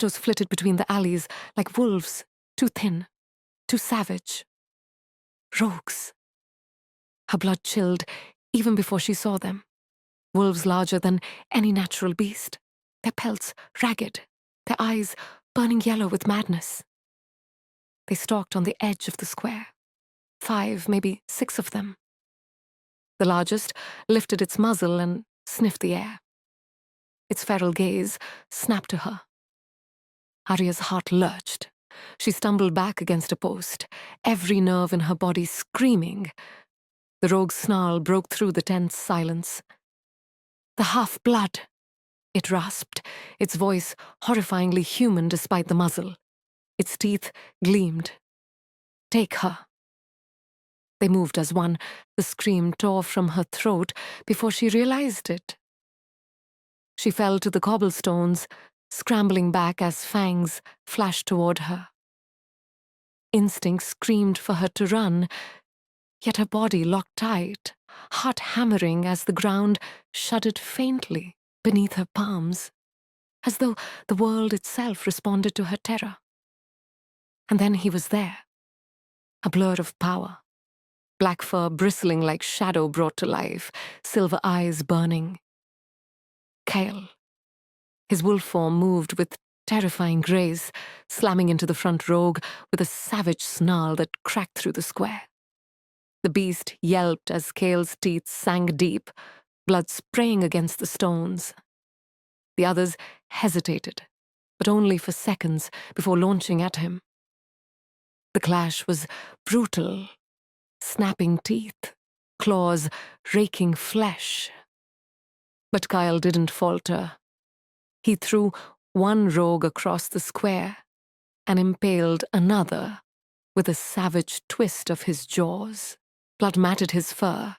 Shadows flitted between the alleys like wolves, too thin, too savage. Rogues. Her blood chilled even before she saw them. Wolves larger than any natural beast, their pelts ragged, their eyes burning yellow with madness. They stalked on the edge of the square. 5, maybe 6 of them. The largest lifted its muzzle and sniffed the air. Its feral gaze snapped to her. Arya's heart lurched. She stumbled back against a post, every nerve in her body screaming. The rogue's snarl broke through the tense silence. "The half-blood," it rasped, its voice horrifyingly human despite the muzzle. Its teeth gleamed. "Take her." They moved as one. The scream tore from her throat before she realized it. She fell to the cobblestones, scrambling back as fangs flashed toward her. Instinct screamed for her to run, yet her body locked tight, heart hammering as the ground shuddered faintly beneath her palms, as though the world itself responded to her terror. And then he was there, a blur of power. Black fur bristling like shadow brought to life, silver eyes burning. Kale. His wolf form moved with terrifying grace, slamming into the front rogue with a savage snarl that cracked through the square. The beast yelped as Kale's teeth sank deep, blood spraying against the stones. The others hesitated, but only for seconds before launching at him. The clash was brutal. Snapping teeth, claws raking flesh. But Kyle didn't falter. He threw one rogue across the square and impaled another with a savage twist of his jaws. Blood matted his fur,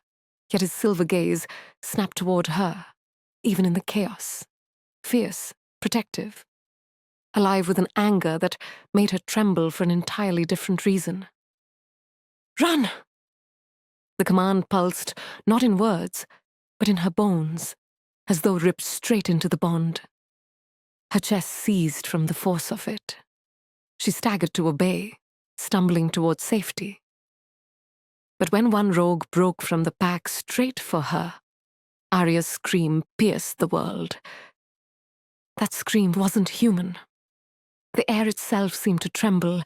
yet his silver gaze snapped toward her, even in the chaos. Fierce, protective, alive with an anger that made her tremble for an entirely different reason. "Run!" The command pulsed, not in words, but in her bones, as though ripped straight into the bond. Her chest seized from the force of it. She staggered to obey, stumbling towards safety. But when one rogue broke from the pack straight for her, Arya's scream pierced the world. That scream wasn't human. The air itself seemed to tremble,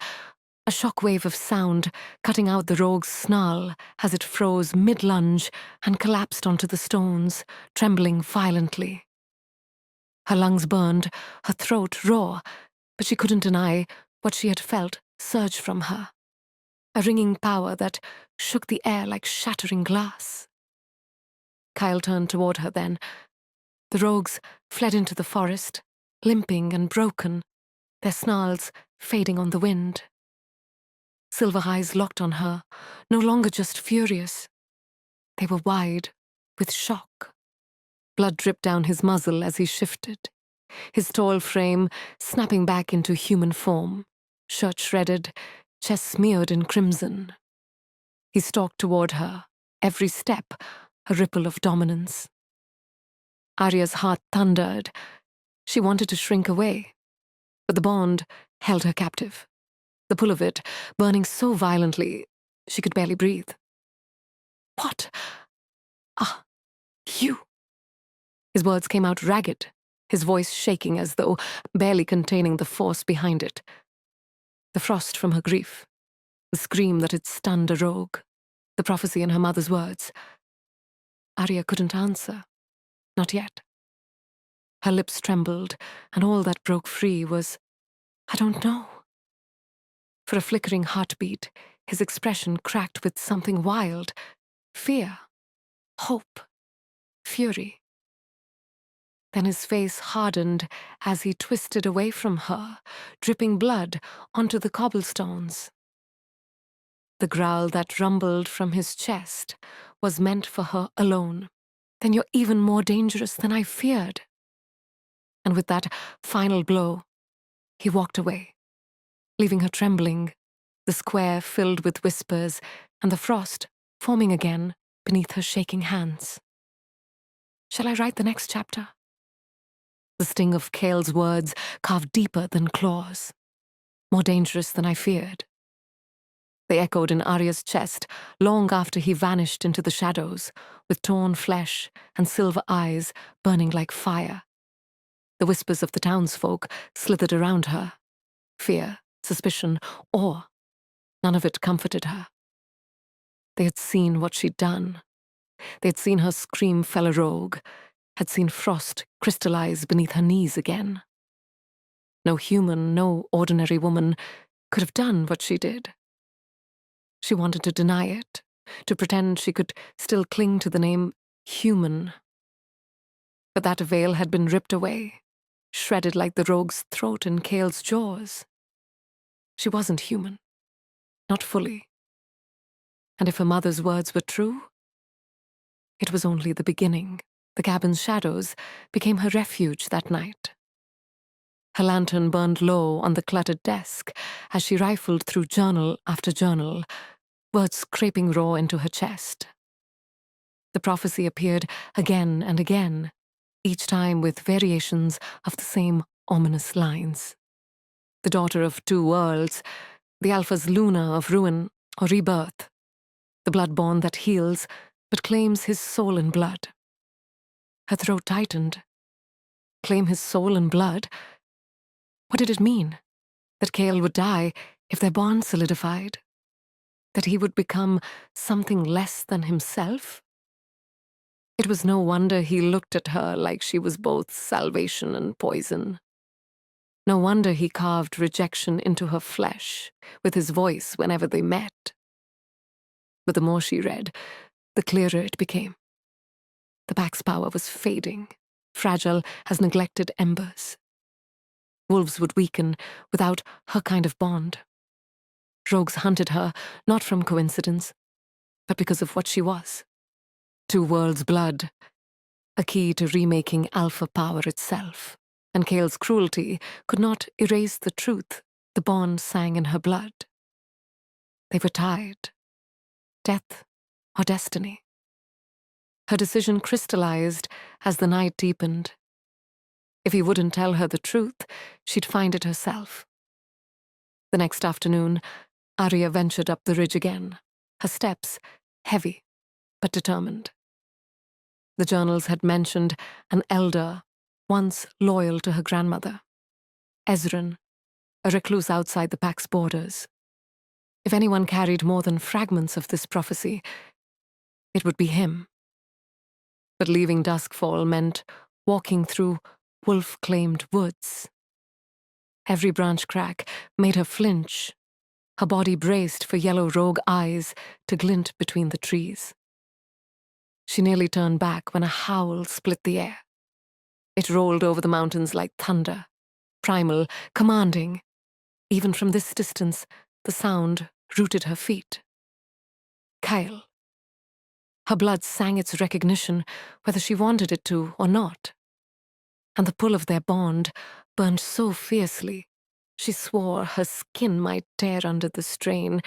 a shockwave of sound cutting out the rogue's snarl as it froze mid-lunge and collapsed onto the stones, trembling violently. Her lungs burned, her throat raw, but she couldn't deny what she had felt surge from her. A ringing power that shook the air like shattering glass. Kyle turned toward her then. The rogues fled into the forest, limping and broken, their snarls fading on the wind. Silver eyes locked on her, no longer just furious. They were wide, with shock. Blood dripped down his muzzle as he shifted, his tall frame snapping back into human form, shirt shredded, chest smeared in crimson. He stalked toward her, every step a ripple of dominance. Arya's heart thundered. She wanted to shrink away, but the bond held her captive. The pull of it, burning so violently, she could barely breathe. "What? You?" His words came out ragged, his voice shaking as though barely containing the force behind it. The frost from her grief, the scream that had stunned a rogue, the prophecy in her mother's words. Arya couldn't answer. Not yet. Her lips trembled, and all that broke free was, "I don't know." For a flickering heartbeat, his expression cracked with something wild. Fear, hope, fury. Then his face hardened as he twisted away from her, dripping blood onto the cobblestones. The growl that rumbled from his chest was meant for her alone. "Then you're even more dangerous than I feared." And with that final blow, he walked away, leaving her trembling, the square filled with whispers and the frost forming again beneath her shaking hands. Shall I write the next chapter? The sting of Kale's words carved deeper than claws, more dangerous than I feared. They echoed in Arya's chest long after he vanished into the shadows, with torn flesh and silver eyes burning like fire. The whispers of the townsfolk slithered around her. Fear, suspicion, awe. None of it comforted her. They had seen what she'd done. They had seen her scream fell a rogue, had seen frost crystallize beneath her knees again. No human, no ordinary woman could have done what she did. She wanted to deny it, to pretend she could still cling to the name human. But that veil had been ripped away, shredded like the rogue's throat in Kale's jaws. She wasn't human, not fully. And if her mother's words were true, it was only the beginning. The cabin's shadows became her refuge that night. Her lantern burned low on the cluttered desk as she rifled through journal after journal, words scraping raw into her chest. The prophecy appeared again and again, each time with variations of the same ominous lines. The daughter of two worlds, the Alpha's Luna of ruin or rebirth, the bloodborn that heals but claims his soul in blood. Her throat tightened. Claim his soul in blood? What did it mean? That Kale would die if their bond solidified? That he would become something less than himself? It was no wonder he looked at her like she was both salvation and poison. No wonder he carved rejection into her flesh with his voice whenever they met. But the more she read, the clearer it became. The pack's power was fading, fragile as neglected embers. Wolves would weaken without her kind of bond. Rogues hunted her, not from coincidence, but because of what she was. Two worlds' blood, a key to remaking alpha power itself. And Kale's cruelty could not erase the truth the bond sang in her blood. They were tied. Death or destiny. Her decision crystallized as the night deepened. If he wouldn't tell her the truth, she'd find it herself. The next afternoon, Arya ventured up the ridge again, her steps heavy but determined. The journals had mentioned an elder, once loyal to her grandmother, Ezran, a recluse outside the pack's borders. If anyone carried more than fragments of this prophecy, it would be him. But leaving Duskfall meant walking through wolf-claimed woods. Every branch crack made her flinch. Her body braced for yellow rogue eyes to glint between the trees. She nearly turned back when a howl split the air. It rolled over the mountains like thunder, primal, commanding. Even from this distance, the sound rooted her feet. Kyle. Her blood sang its recognition, whether she wanted it to or not. And the pull of their bond burned so fiercely, she swore her skin might tear under the strain.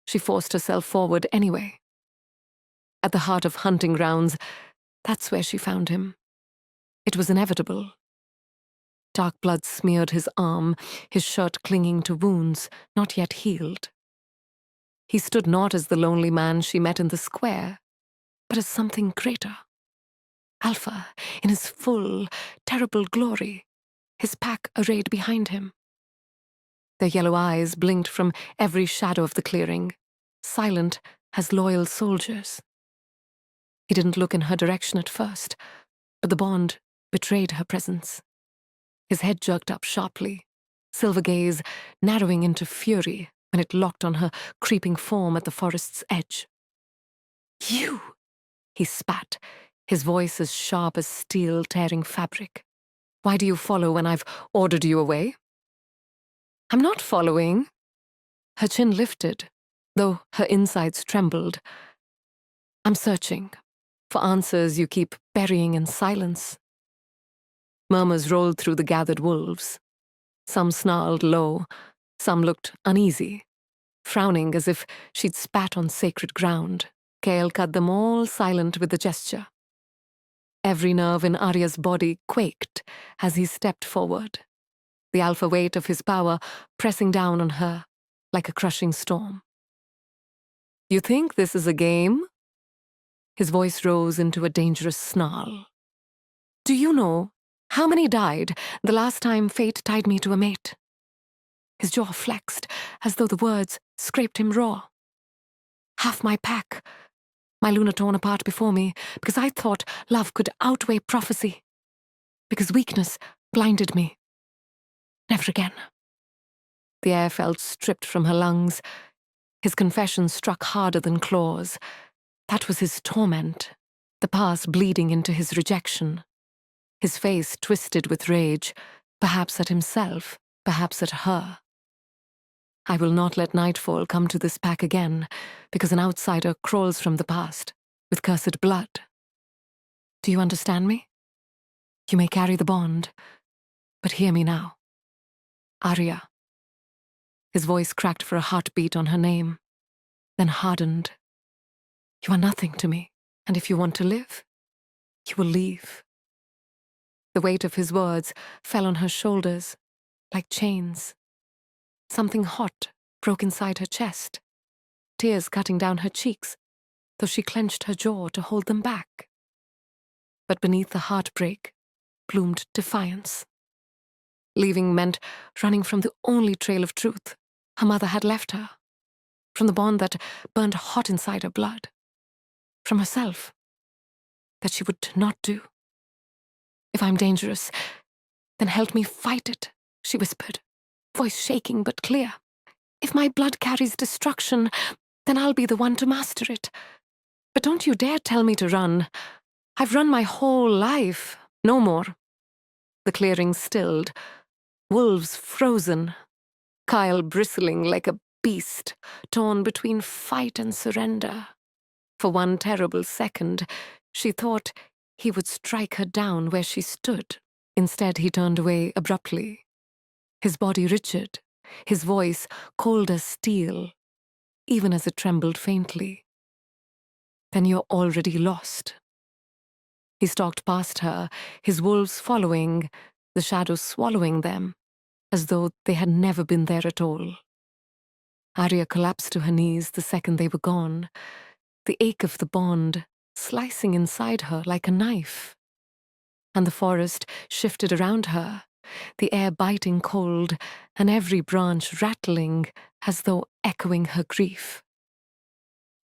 She forced herself forward anyway. At the heart of hunting grounds, that's where she found him. It was inevitable. Dark blood smeared his arm, his shirt clinging to wounds not yet healed. He stood not as the lonely man she met in the square, but as something greater. Alpha, in his full, terrible glory, his pack arrayed behind him. Their yellow eyes blinked from every shadow of the clearing, silent as loyal soldiers. He didn't look in her direction at first, but the bond betrayed her presence. His head jerked up sharply, silver gaze narrowing into fury when it locked on her creeping form at the forest's edge. "You!" he spat, his voice as sharp as steel tearing fabric. "Why do you follow when I've ordered you away?" "I'm not following." Her chin lifted, though her insides trembled. "I'm searching for answers you keep burying in silence." Murmurs rolled through the gathered wolves. Some snarled low, some looked uneasy, frowning as if she'd spat on sacred ground. Kale cut them all silent with a gesture. Every nerve in Arya's body quaked as he stepped forward, the alpha weight of his power pressing down on her like a crushing storm. "You think this is a game?" His voice rose into a dangerous snarl. "Do you know how many died the last time fate tied me to a mate?" His jaw flexed as though the words scraped him raw. "Half my pack, my Luna torn apart before me because I thought love could outweigh prophecy, because weakness blinded me. Never again." The air felt stripped from her lungs. His confession struck harder than claws. That was his torment, the past bleeding into his rejection. His face twisted with rage, perhaps at himself, perhaps at her. "I will not let nightfall come to this pack again, because an outsider crawls from the past, with cursed blood. Do you understand me? You may carry the bond, but hear me now. Arya." His voice cracked for a heartbeat on her name, then hardened. "You are nothing to me, and if you want to live, you will leave." The weight of his words fell on her shoulders like chains. Something hot broke inside her chest, tears cutting down her cheeks, though she clenched her jaw to hold them back. But beneath the heartbreak bloomed defiance. Leaving meant running from the only trail of truth her mother had left her, from the bond that burned hot inside her blood, from herself, that she would not do. "If I'm dangerous, then help me fight it," she whispered, voice shaking but clear. "If my blood carries destruction, then I'll be the one to master it. But don't you dare tell me to run. I've run my whole life. No more." The clearing stilled, wolves frozen, Kyle bristling like a beast, torn between fight and surrender. For one terrible second, she thought he would strike her down where she stood. Instead, he turned away abruptly. His body rigid, his voice cold as steel, even as it trembled faintly. "Then you're already lost." He stalked past her, his wolves following, the shadows swallowing them, as though they had never been there at all. Arya collapsed to her knees the second they were gone, the ache of the bond slicing inside her like a knife. And the forest shifted around her, the air biting cold, and every branch rattling as though echoing her grief.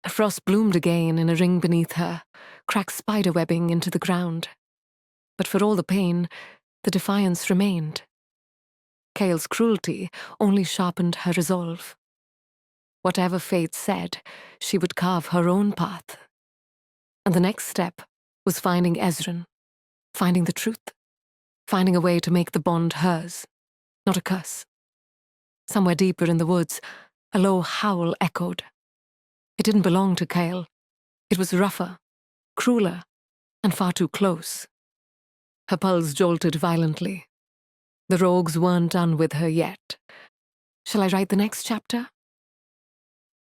A frost bloomed again in a ring beneath her, cracked spiderwebbing into the ground. But for all the pain, the defiance remained. Kale's cruelty only sharpened her resolve. Whatever fate said, she would carve her own path. And the next step was finding Ezran, finding the truth, finding a way to make the bond hers, not a curse. Somewhere deeper in the woods, a low howl echoed. It didn't belong to Kale. It was rougher, crueler, and far too close. Her pulse jolted violently. The rogues weren't done with her yet. Shall I write the next chapter?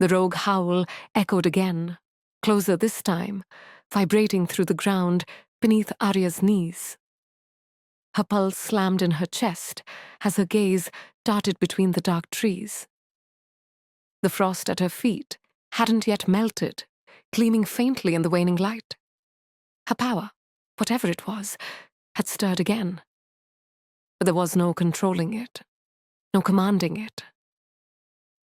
The rogue howl echoed again, closer this time, vibrating through the ground beneath Arya's knees. Her pulse slammed in her chest as her gaze darted between the dark trees. The frost at her feet hadn't yet melted, gleaming faintly in the waning light. Her power, whatever it was, had stirred again. But there was no controlling it, no commanding it.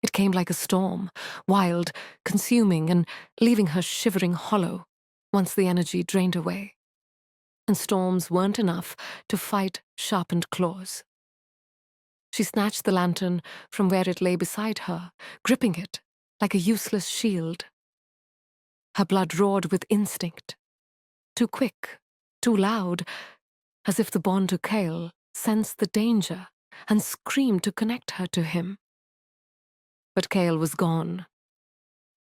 It came like a storm, wild, consuming, and leaving her shivering hollow once the energy drained away. And storms weren't enough to fight sharpened claws. She snatched the lantern from where it lay beside her, gripping it like a useless shield. Her blood roared with instinct, too quick, too loud, as if the bond to Kale sensed the danger and screamed to connect her to him. But Kale was gone.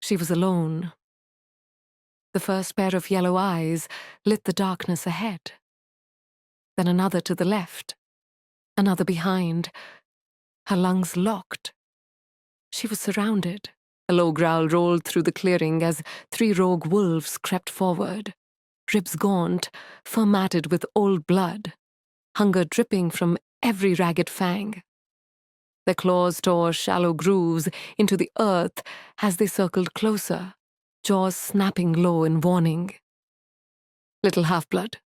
She was alone. The first pair of yellow eyes lit the darkness ahead. Then another to the left, another behind. Her lungs locked. She was surrounded. A low growl rolled through the clearing as 3 rogue wolves crept forward. ribs gaunt, fur matted with old blood, hunger dripping from every ragged fang. Their claws tore shallow grooves into the earth as they circled closer, jaws snapping low in warning. "Little half-blood,"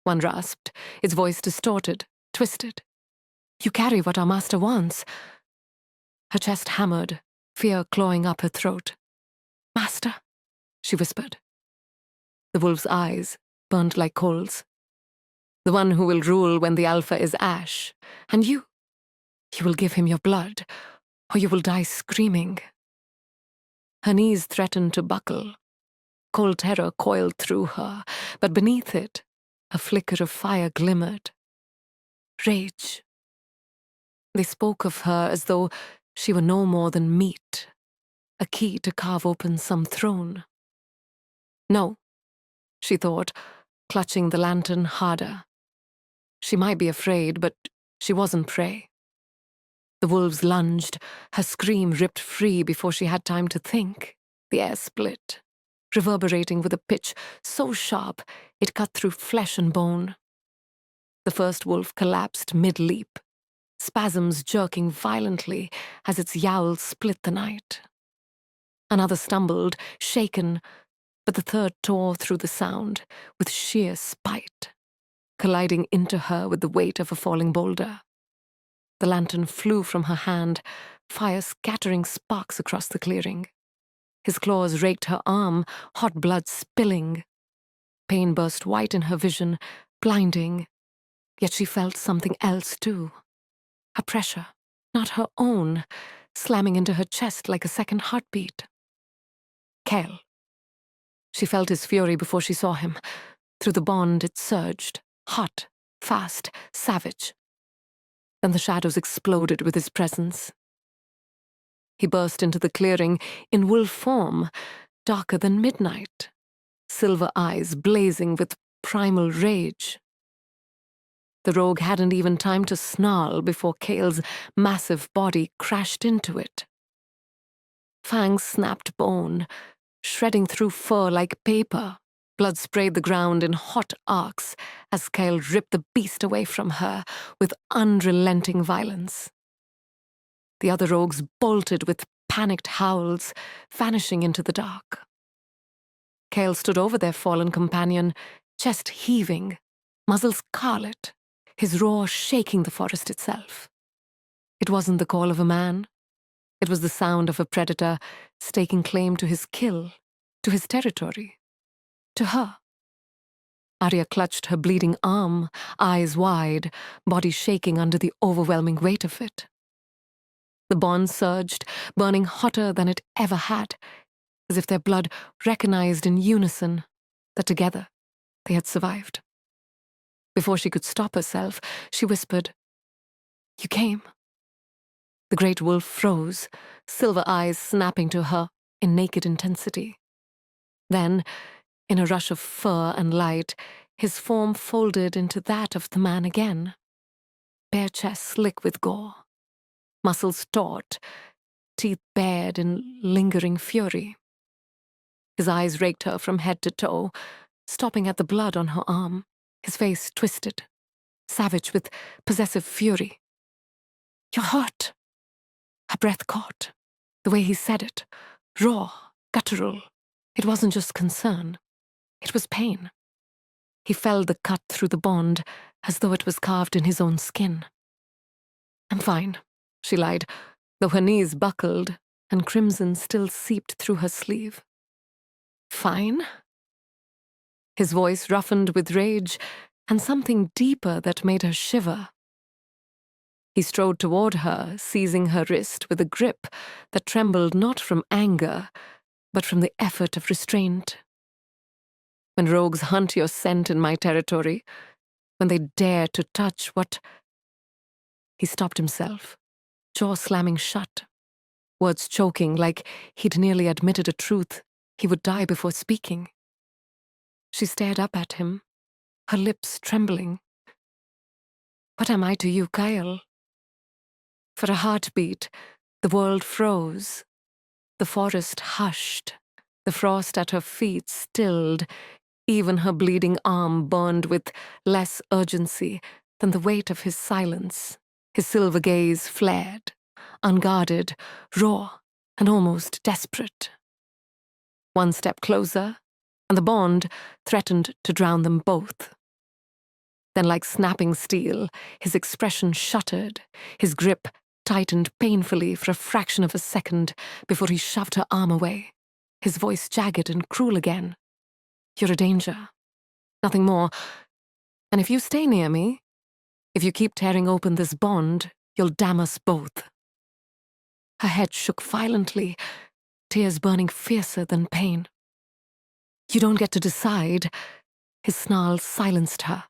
one rasped, its voice distorted, twisted. "You carry what our master wants." Her chest hammered, fear clawing up her throat. "Master," she whispered. The wolf's eyes burned like coals. "The one who will rule when the alpha is ash. And you will give him your blood, or you will die screaming." Her knees threatened to buckle. Cold terror coiled through her, but beneath it, a flicker of fire glimmered. Rage. They spoke of her as though she were no more than meat, a key to carve open some throne. No, she thought, clutching the lantern harder. She might be afraid, but she wasn't prey. The wolves lunged, her scream ripped free before she had time to think. The air split, reverberating with a pitch so sharp it cut through flesh and bone. The first wolf collapsed mid-leap, spasms jerking violently as its yowl split the night. Another stumbled, shaken, but the third tore through the sound with sheer spite, colliding into her with the weight of a falling boulder. The lantern flew from her hand, fire scattering sparks across the clearing. His claws raked her arm, hot blood spilling. Pain burst white in her vision, blinding. Yet she felt something else too. A pressure, not her own, slamming into her chest like a second heartbeat. Kale. She felt his fury before she saw him. Through the bond it surged, hot, fast, savage. Then the shadows exploded with his presence. He burst into the clearing in wolf form, darker than midnight, silver eyes blazing with primal rage. The rogue hadn't even time to snarl before Kale's massive body crashed into it. Fangs snapped bone, shredding through fur like paper. Blood sprayed the ground in hot arcs as Kale ripped the beast away from her with unrelenting violence. The other rogues bolted with panicked howls, vanishing into the dark. Kale stood over their fallen companion, chest heaving, muzzle scarlet, his roar shaking the forest itself. It wasn't the call of a man. It was the sound of a predator staking claim to his kill, to his territory, to her. Arya clutched her bleeding arm, eyes wide, body shaking under the overwhelming weight of it. The bond surged, burning hotter than it ever had, as if their blood recognized in unison that together they had survived. Before she could stop herself, she whispered, "You came." The great wolf froze, silver eyes snapping to her in naked intensity. Then, in a rush of fur and light, his form folded into that of the man again. Bare chest slick with gore, muscles taut, teeth bared in lingering fury. His eyes raked her from head to toe, stopping at the blood on her arm, his face twisted, savage with possessive fury. "You're hurt." Her breath caught, the way he said it, raw, guttural. It wasn't just concern. It was pain. He felt the cut through the bond as though it was carved in his own skin. "I'm fine," she lied, though her knees buckled and crimson still seeped through her sleeve. "Fine?" His voice roughened with rage and something deeper that made her shiver. He strode toward her, seizing her wrist with a grip that trembled not from anger, but from the effort of restraint. "When rogues hunt your scent in my territory, when they dare to touch what—" He stopped himself, jaw slamming shut, words choking like he'd nearly admitted a truth he would die before speaking. She stared up at him, her lips trembling. "What am I to you, Kyle?" For a heartbeat, the world froze. The forest hushed, the frost at her feet stilled, Even her bleeding arm burned with less urgency than the weight of his silence. His silver gaze flared, unguarded, raw, and almost desperate. One step closer, and the bond threatened to drown them both. Then, like snapping steel, his expression shuttered, his grip tightened painfully for a fraction of a second before he shoved her arm away, his voice jagged and cruel again. "You're a danger. Nothing more. And if you stay near me, if you keep tearing open this bond, you'll damn us both." Her head shook violently, tears burning fiercer than pain. "You don't get to decide." His snarl silenced her.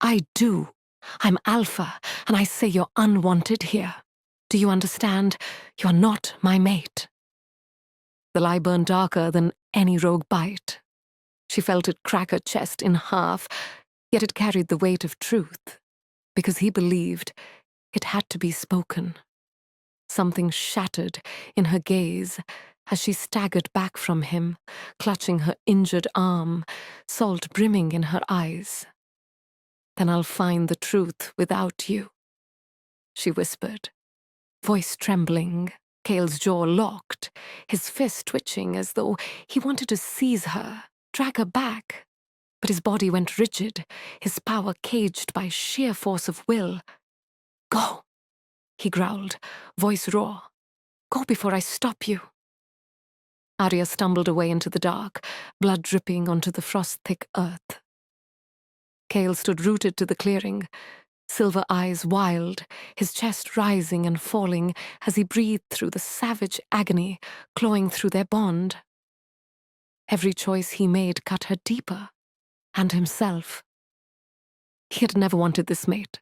"I do. I'm Alpha, and I say you're unwanted here. Do you understand? You're not my mate." The lie burned darker than any rogue bite. She felt it crack her chest in half, yet it carried the weight of truth, because he believed it had to be spoken. Something shattered in her gaze as she staggered back from him, clutching her injured arm, salt brimming in her eyes. "Then I'll find the truth without you," she whispered, voice trembling, Cale's jaw locked, his fist twitching as though he wanted to seize her, drag her back. But his body went rigid, his power caged by sheer force of will. "Go," he growled, voice raw. "Go before I stop you." Arya stumbled away into the dark, blood dripping onto the frost-thick earth. Cale stood rooted to the clearing, silver eyes wild, his chest rising and falling as he breathed through the savage agony clawing through their bond. Every choice he made cut her deeper, and himself. He had never wanted this mate,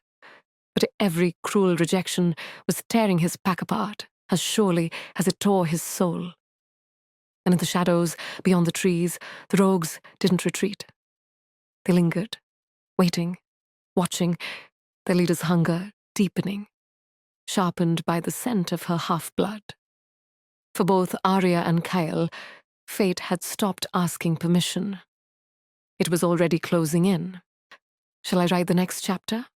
but every cruel rejection was tearing his pack apart as surely as it tore his soul. And in the shadows, beyond the trees, the rogues didn't retreat. They lingered, waiting, watching, their leader's hunger deepening, sharpened by the scent of her half-blood. For both Arya and Kyle, fate had stopped asking permission. It was already closing in. Shall I write the next chapter?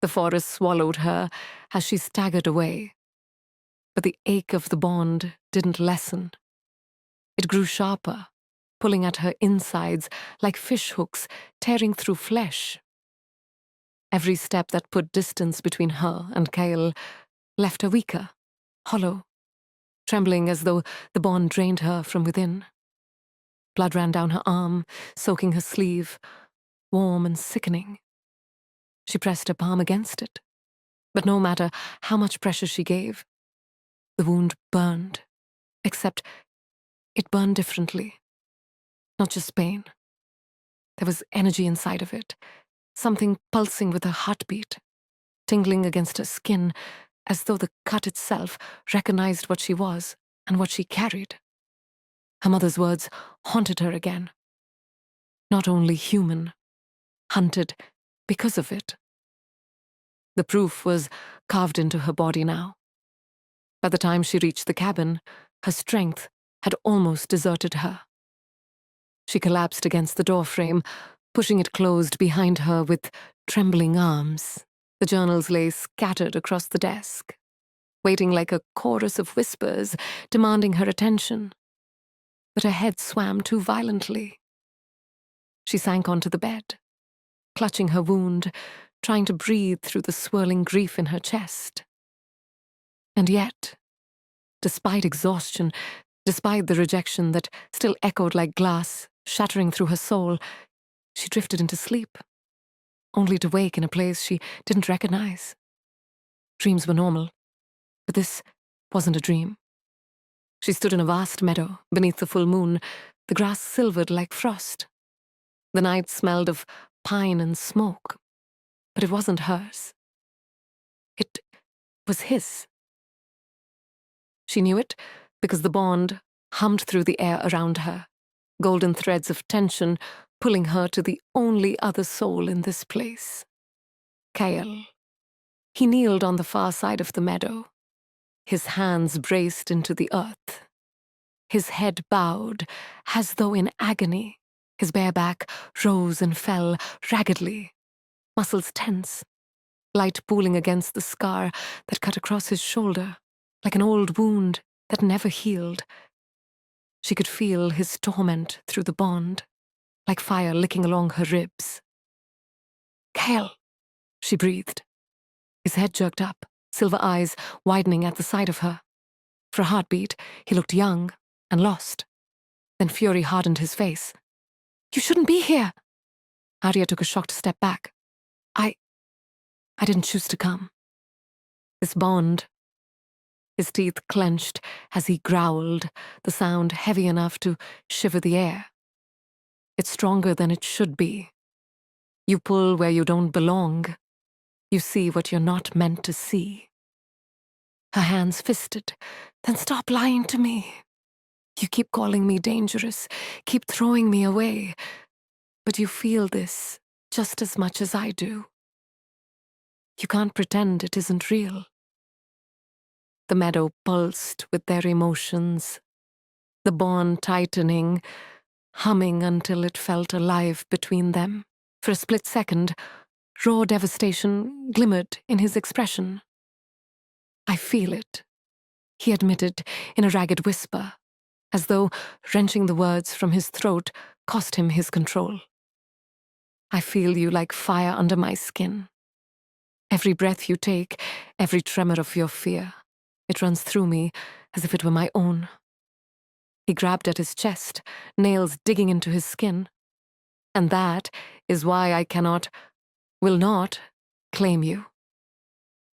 The forest swallowed her as she staggered away. But the ache of the bond didn't lessen. It grew sharper, pulling at her insides like fishhooks tearing through flesh. Every step that put distance between her and Kyle left her weaker, hollow, trembling as though the bond drained her from within. Blood ran down her arm, soaking her sleeve, warm and sickening. She pressed her palm against it, but no matter how much pressure she gave, the wound burned, except it burned differently. Not just pain. There was energy inside of it, something pulsing with her heartbeat, tingling against her skin as though the cut itself recognized what she was and what she carried. Her mother's words haunted her again. Not only human, hunted because of it. The proof was carved into her body now. By the time she reached the cabin, her strength had almost deserted her. She collapsed against the doorframe, pushing it closed behind her with trembling arms. The journals lay scattered across the desk, waiting like a chorus of whispers, demanding her attention. But her head swam too violently. She sank onto the bed, clutching her wound, trying to breathe through the swirling grief in her chest. And yet, despite exhaustion, despite the rejection that still echoed like glass, shattering through her soul, she drifted into sleep, only to wake in a place she didn't recognize. Dreams were normal, but this wasn't a dream. She stood in a vast meadow beneath the full moon, the grass silvered like frost. The night smelled of pine and smoke, but it wasn't hers. It was his. She knew it because the bond hummed through the air around her, golden threads of tension pulling her to the only other soul in this place. Kyle. He kneeled on the far side of the meadow, his hands braced into the earth, his head bowed as though in agony. His bare back rose and fell raggedly, muscles tense, light pooling against the scar that cut across his shoulder, like an old wound that never healed. She could feel his torment through the bond, like fire licking along her ribs. "Cale," she breathed. His head jerked up, silver eyes widening at the sight of her. For a heartbeat, he looked young and lost. Then fury hardened his face. "You shouldn't be here." Arya took a shocked step back. I didn't choose to come. This bond." His teeth clenched as he growled, the sound heavy enough to shiver the air. "It's stronger than it should be. You pull where you don't belong. You see what you're not meant to see." Her hands fisted. "Then stop lying to me. You keep calling me dangerous, keep throwing me away. But you feel this just as much as I do. You can't pretend it isn't real." The meadow pulsed with their emotions, the bond tightening, humming until it felt alive between them. For a split second, raw devastation glimmered in his expression. "I feel it," he admitted in a ragged whisper, as though wrenching the words from his throat cost him his control. "I feel you like fire under my skin. Every breath you take, every tremor of your fear, it runs through me as if it were my own." He grabbed at his chest, nails digging into his skin. "And that is why I will not claim you."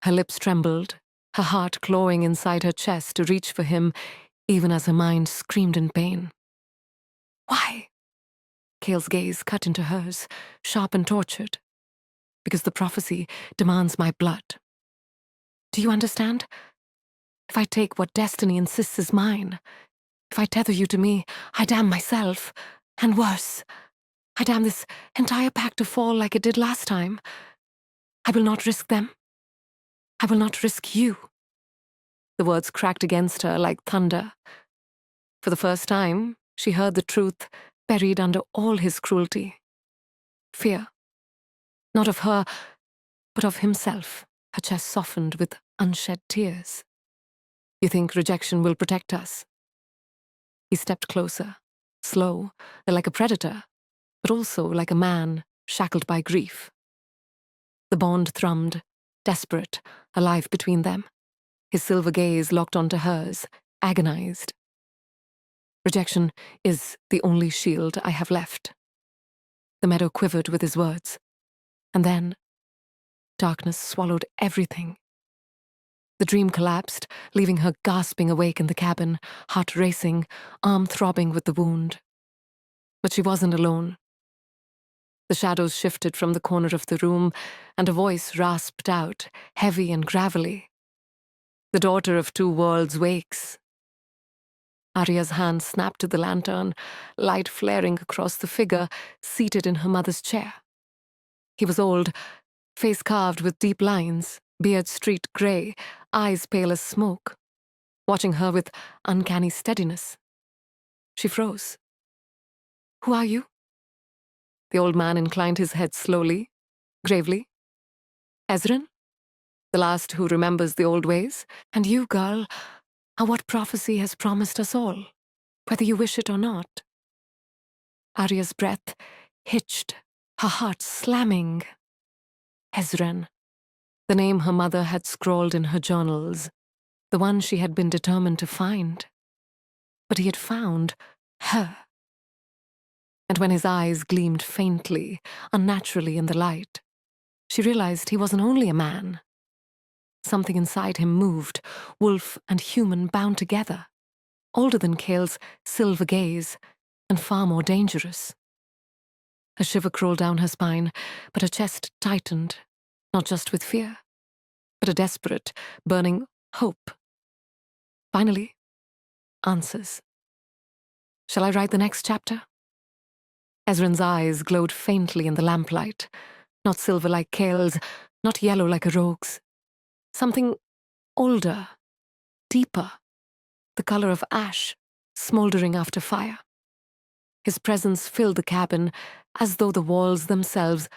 Her lips trembled, her heart clawing inside her chest to reach for him, even as her mind screamed in pain. "Why?" Cale's gaze cut into hers, sharp and tortured. "Because the prophecy demands my blood. Do you understand? If I take what destiny insists is mine, if I tether you to me, I damn myself. And worse, I damn this entire pack to fall like it did last time. I will not risk them. I will not risk you." The words cracked against her like thunder. For the first time, she heard the truth buried under all his cruelty. Fear. Not of her, but of himself. Her chest softened with unshed tears. "You think rejection will protect us?" He stepped closer, slow, like a predator, but also like a man shackled by grief. The bond thrummed, desperate, alive between them. His silver gaze locked onto hers, agonized. "Rejection is the only shield I have left." The meadow quivered with his words. And then, darkness swallowed everything. The dream collapsed, leaving her gasping awake in the cabin, heart racing, arm throbbing with the wound. But she wasn't alone. The shadows shifted from the corner of the room, and a voice rasped out, heavy and gravelly. "The daughter of two worlds wakes." Arya's hand snapped to the lantern, light flaring across the figure seated in her mother's chair. He was old, face carved with deep lines, beard streaked grey, eyes pale as smoke, watching her with uncanny steadiness. She froze. "Who are you?" The old man inclined his head slowly, gravely. "Ezran, the last who remembers the old ways. And you, girl, are what prophecy has promised us all, whether you wish it or not." Arya's breath hitched, her heart slamming. Ezran, the name her mother had scrawled in her journals, the one she had been determined to find. But he had found her. And when his eyes gleamed faintly, unnaturally in the light, she realized he wasn't only a man. Something inside him moved, wolf and human bound together, older than Cale's silver gaze, and far more dangerous. A shiver crawled down her spine, but her chest tightened, not just with fear, but a desperate, burning hope. Finally, answers. Shall I write the next chapter? Ezran's eyes glowed faintly in the lamplight, not silver like Cale's, not yellow like a rogue's. Something older, deeper, the color of ash, smoldering after fire. His presence filled the cabin as though the walls themselves